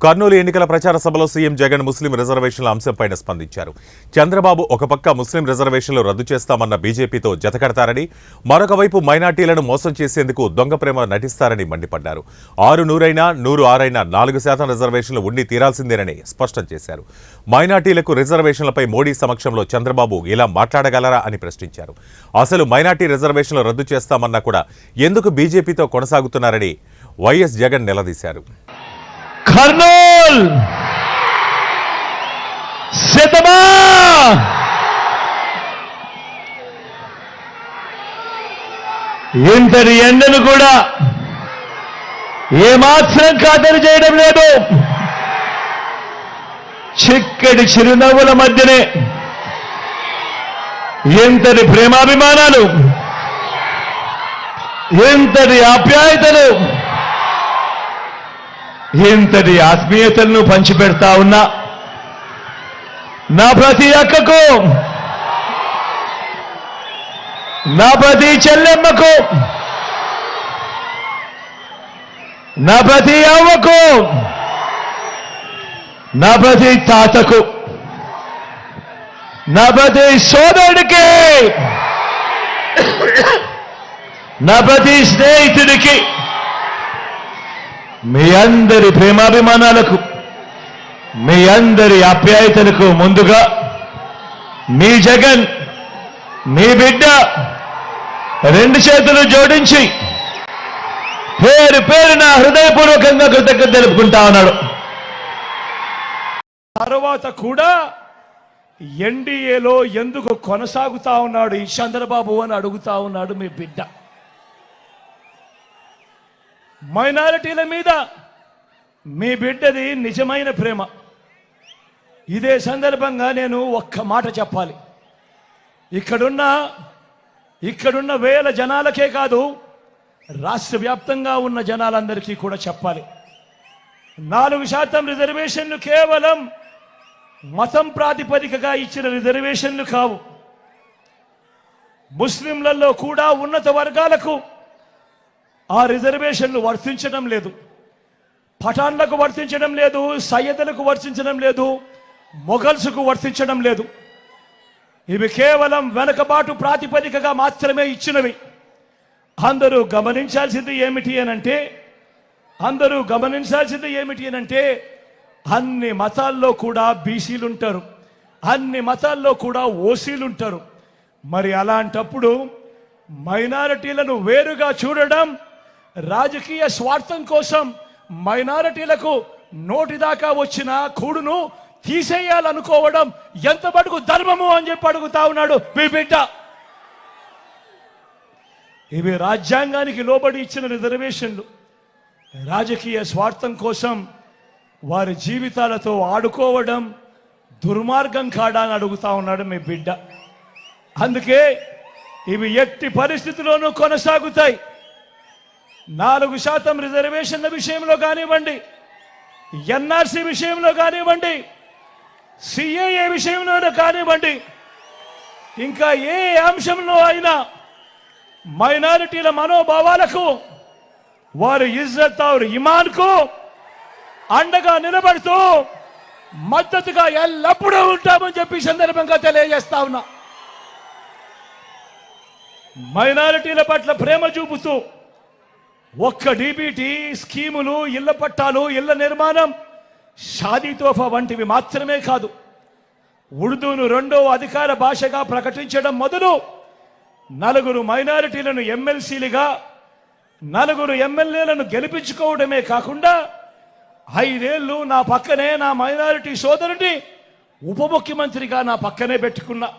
కర్నూలు ఎన్నికల ప్రచార సభలో సీఎం జగన్ ముస్లిం రిజర్వేషన్ల అంశంపై స్పందించారు. చంద్రబాబు ఒక పక్క ముస్లిం రిజర్వేషన్లు రద్దు చేస్తామన్న బీజేపీతో జతకడతారని, మరొక వైపు మైనార్టీలను మోసం చేసేందుకు దొంగ ప్రేమ నటిస్తారని మండిపడ్డారు. 600 106 4% రిజర్వేషన్లు ఉండి తీరాల్సిందేనని స్పష్టం చేశారు. మైనార్టీలకు రిజర్వేషన్లపై మోడీ సమక్షంలో చంద్రబాబు ఇలా మాట్లాడగలరా అని ప్రశ్నించారు. అసలు మైనార్టీ రిజర్వేషన్లు రద్దు చేస్తామన్నా కూడా ఎందుకు బీజేపీతో కొనసాగుతున్నారని వైఎస్ జగన్ నిలదీశారు. కర్నూల్ సిద్ధమా? ఇంతటి ఎండను కూడా ఏమాత్రం ఖాతరు చేయడం లేదు. చిక్కటి చిరునవ్వుల మధ్యనే ఎంతటి ప్రేమాభిమానాలు, ఎంతటి ఆప్యాయతలు, ఎంతటి ఆత్మీయతలను పంచిపెడతా ఉన్నా నా ప్రతి అక్కకు, నా ప్రతి చెల్లెమ్మకు, నా ప్రతి అవ్వకు, నా ప్రతి తాతకు, నా ప్రతి సోదరుడికి, నా ప్రతి స్నేహితుడికి, మీ అందరి ప్రేమాభిమానాలకు, మీ అందరి ఆప్యాయతలకు ముందుగా మీ జగన్, మీ బిడ్డ 2 చేతులు జోడించి పేరు పేరున హృదయపూర్వకంగా కృతజ్ఞత తెలుపుకుంటా ఉన్నాడు. తర్వాత కూడా ఎన్డీఏలో ఎందుకు కొనసాగుతా ఉన్నాడు ఈ చంద్రబాబు అని అడుగుతా ఉన్నాడు మీ బిడ్డ. మైనారిటీల మీద మీ బిడ్డది నిజమైన ప్రేమ. ఇదే సందర్భంగా నేను ఒక్క మాట చెప్పాలి. ఇక్కడున్న వేల జనాలకే కాదు, రాష్ట్ర వ్యాప్తంగా ఉన్న జనాలందరికీ కూడా చెప్పాలి. 4% రిజర్వేషన్లు కేవలం మతం ప్రాతిపదికగా ఇచ్చిన రిజర్వేషన్లు కావు. ముస్లింలలో కూడా ఉన్నత వర్గాలకు ఆ రిజర్వేషన్లు వర్తించడం లేదు. పఠాన్లకు వర్తించడం లేదు, సయ్యదులకు వర్తించడం లేదు, మొఘల్స్కు వర్తించడం లేదు. ఇవి కేవలం వెనకబాటు ప్రాతిపదికగా మాత్రమే ఇచ్చినవి. అందరూ గమనించాల్సింది ఏమిటి అనంటే అన్ని మతాల్లో కూడా బీసీలుంటారు, అన్ని మతాల్లో కూడా ఓసీలుంటారు. మరి అలాంటప్పుడు మైనారిటీలను వేరుగా చూడడం, రాజకీయ స్వార్థం కోసం మైనారిటీలకు నోటిదాకా వచ్చిన కూడును తీసేయాలనుకోవడం ఎంత మటుకు ధర్మము అని చెప్పి అడుగుతా ఉన్నాడు మీ బిడ్డ. ఇవి రాజ్యాంగానికి లోబడి ఇచ్చిన రిజర్వేషన్లు. రాజకీయ స్వార్థం కోసం వారి జీవితాలతో ఆడుకోవడం దుర్మార్గం కాడా అని అడుగుతా ఉన్నాడు మీ బిడ్డ. అందుకే ఇవి ఎట్టి పరిస్థితుల్లోనూ కొనసాగుతాయి. 4% రిజర్వేషన్ల విషయంలో కానివ్వండి, ఎన్ఆర్సీ విషయంలో కానివ్వండి, సిఏఏ విషయంలో కానివ్వండి, ఇంకా ఏ అంశంలో అయినా మైనారిటీల మనోభావాలకు, వారి ఇజ్జత్ और ఇమాన్కు అండగా నిలబడుతూ మద్దతుగా ఎల్లప్పుడూ ఉంటామని చెప్పి సందర్భంగా తెలియజేస్తా ఉన్నా. మైనారిటీల పట్ల ప్రేమ చూపుతూ ఒక్క డీబీటీ స్కీములు, ఇళ్ల పట్టాలు, ఇళ్ల నిర్మాణం, షాదీ తోఫా వంటివి మాత్రమే కాదు, ఉర్దూను 2వ అధికార భాషగా ప్రకటించడం మొదలు 4 మైనారిటీలను ఎమ్మెల్సీలుగా, 4 ఎమ్మెల్యేలను గెలిపించుకోవడమే కాకుండా 5 ఏళ్లు నా పక్కనే నా మైనారిటీ సోదరుని ఉప ముఖ్యమంత్రిగా నా పక్కనే పెట్టుకున్నా.